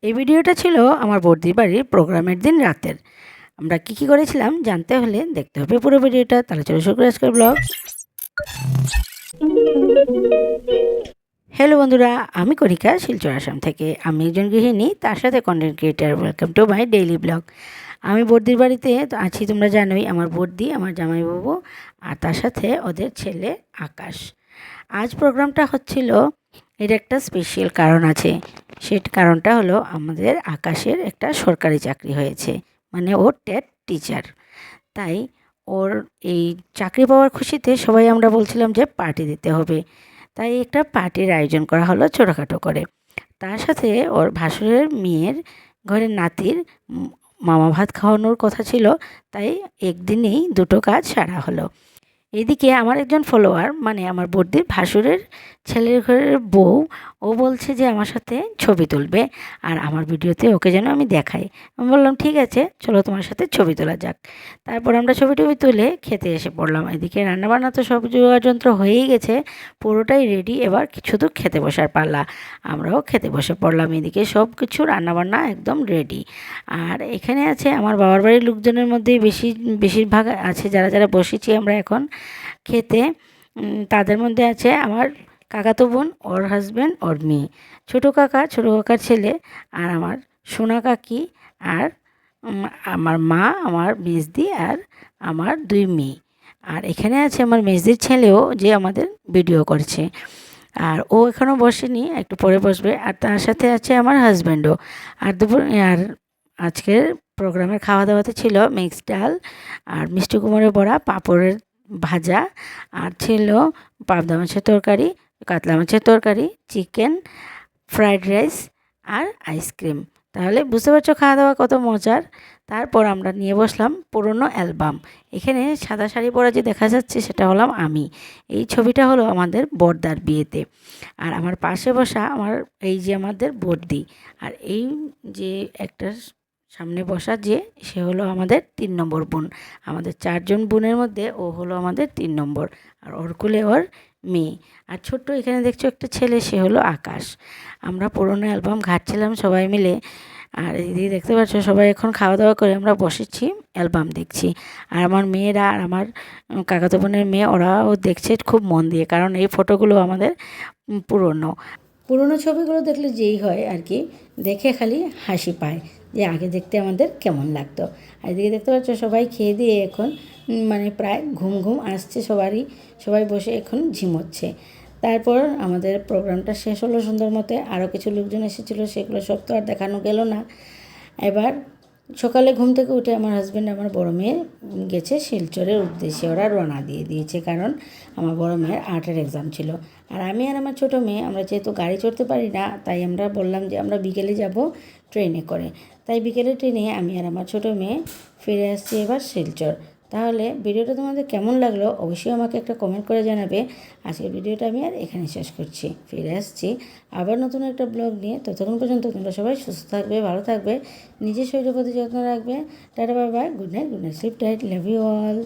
এই ভিডিওটা ছিল আমার বর্দির বাড়ির প্রোগ্রামের দিন রাতের। আমরা কি করেছিলাম জানতে হলে দেখতে হবে পুরো ভিডিওটা। তাহলে চলো শুরু করি আজকের ব্লগ। হ্যালো বন্ধুরা, আমি কণিকা, শিলচর আসাম থেকে। আমি একজন গৃহিণী, তার সাথে content creator. Welcome to my daily blog. আমি বর্দির বাড়িতে তো আছি, তোমরা জানোই। আমার বর্দি, আমার জামাইবাবু আর তার সাথে ওদের ছেলে আকাশ। আজ প্রোগ্রামটা হচ্ছিল, এর একটা স্পেশাল কারণ আছে। সে কারণটা হলো আমাদের আকাশের একটা সরকারি চাকরি হয়েছে, মানে ও টেট টিচার। তাই ওর এই চাকরি পাওয়ার খুশিতে সবাই আমরা বলছিলাম যে পার্টি দিতে হবে। তাই একটা পার্টির আয়োজন করা হলো ছোটোখাটো করে। তার সাথে ওর ভাসুরের মেয়ের ঘরের নাতির মামা ভাত খাওয়ানোর কথা ছিল। তাই একদিনেই দুটো কাজ সারা হলো। এদিকে আমার একজন ফলোয়ার, মানে আমার বর্দির ভাসুরের ছেলের ঘরের বউ, ও বলছে যে আমার সাথে ছবি তুলবে আর আমার ভিডিওতে ওকে যেন আমি দেখাই। আমি বললাম ঠিক আছে, চলো তোমার সাথে ছবি তোলা যাক। তারপর আমরা ছবি টবি তুলে খেতে এসে পড়লাম। এদিকে রান্নাবান্না তো সব যোগাযন্ত্র হয়েই গেছে, পুরোটাই রেডি। এবার শুধু খেতে বসার পাল্লা। আমরাও খেতে বসে পড়লাম। এদিকে সব কিছু রান্নাবান্না একদম রেডি। আর এখানে আছে আমার বাবার বাড়ির লোকজনের মধ্যে বেশিরভাগ আছে যারা যারা বসেছি আমরা এখন খেতে। তাদের মধ্যে আছে আমার কাকাতো বোন, ওর হাজব্যান্ড, ওর মেয়ে, ছোটো কাকার ছেলে, আর আমার সোনা কাকি, আর আমার মা, আমার মেজদি, আর আমার দুই মেয়ে। আর এখানে আছে আমার মেজদির ছেলেও, যে আমাদের ভিডিও করছে। আর ও এখনও বসেনি, একটু পরে বসবে। আর তার সাথে আছে আমার হাজব্যান্ডও। আর আজকের প্রোগ্রামের খাওয়া দাওয়াতে ছিল মিক্সড ডাল আর মিষ্টি কুমড়োর বড়া, পাঁপড়ের ভাজা, আর ছিল পাবদা মাছের তরকারি, কাতলা মাছের তরকারি, চিকেন, ফ্রাইড রাইস আর আইসক্রিম। তাহলে বুঝতে পারছো খাওয়া দাওয়া কত মজার। তারপর আমরা নিয়ে বসলাম পুরনো অ্যালবাম। এখানে সাদা শাড়ি পরা যে দেখা যাচ্ছে সেটা হলাম আমি। এই ছবিটা হলো আমাদের বড়দার বিয়েতে। আর আমার পাশে বসা আমার এই যে আমাদের বড়দি। আর এই যে একটা সামনে বসা যে, সে হলো আমাদের 3 নম্বর বোন। আমাদের 4জন বোনের মধ্যে ও হলো আমাদের 3 নম্বর। আর ওর কোলে ওর মেয়ে। আর ছোট্ট এখানে দেখছো একটা ছেলে, সে হলো আকাশ। আমরা পুরোনো অ্যালবাম ঘাঁটছিলাম সবাই মিলে। আর এদিকে দেখতে পাচ্ছ সবাই এখন খাওয়া দাওয়া করে আমরা বসেছি, অ্যালবাম দেখছি। আর আমার মেয়েরা আর আমার কাকাতো বোনের মেয়ে, ওরাও দেখছে খুব মন দিয়ে, কারণ এই ফটোগুলো আমাদের পুরনো পুরনো ছবিগুলো দেখলে যেই হয় আর কি, দেখে খালি হাসি পায় যে আগে দেখতে আমাদের কেমন লাগতো। আর এদিকে দেখতে পাচ্ছ সবাই খেয়ে দিয়ে এখন মানে প্রায় ঘুম ঘুম আসছে সবারই। সবাই বসে এখন ঝিমোচ্ছে। তারপর আমাদের প্রোগ্রামটা শেষ হলো সুন্দর মতে। আরও কিছু লোকজন এসেছিলো, সেগুলো সব তো আর দেখানো গেল না। এবার সকালে ঘুম থেকে উঠে আমার হাজব্যান্ড, আমার বড় মেয়ে গেছে শিলচরের উদ্দেশ্যে। ওরা রওনা দিয়ে দিয়েছে, কারণ আমার বড় মেয়ের আর্টের এক্সাম ছিল। আর আমি আর আমার ছোটো মেয়ে, আমরা যেহেতু গাড়ি চড়তে পারি না, তাই আমরা বললাম যে আমরা বিকেলে যাব ট্রেনে করে। তাই বিকেলে ট্রেনে আমি আর আমার ছোটো মেয়ে ফিরে আসছি এবার শিলচর। তাহলে ভিডিওটা তোমাদের কেমন লাগলো অবশ্যই আমাকে একটা কমেন্ট করে জানাবে। আজকের ভিডিওটা আমি আর এখানে শেষ করছি। ফিরে আসছি আবার নতুন একটা ব্লগ নিয়ে। ততক্ষণ পর্যন্ত তোমরা সবাই সুস্থ থাকবে, ভালো থাকবে, নিজের শরীরের প্রতি যত্ন রাখবে। Tata, bye bye, good night, sleep tight, love you all.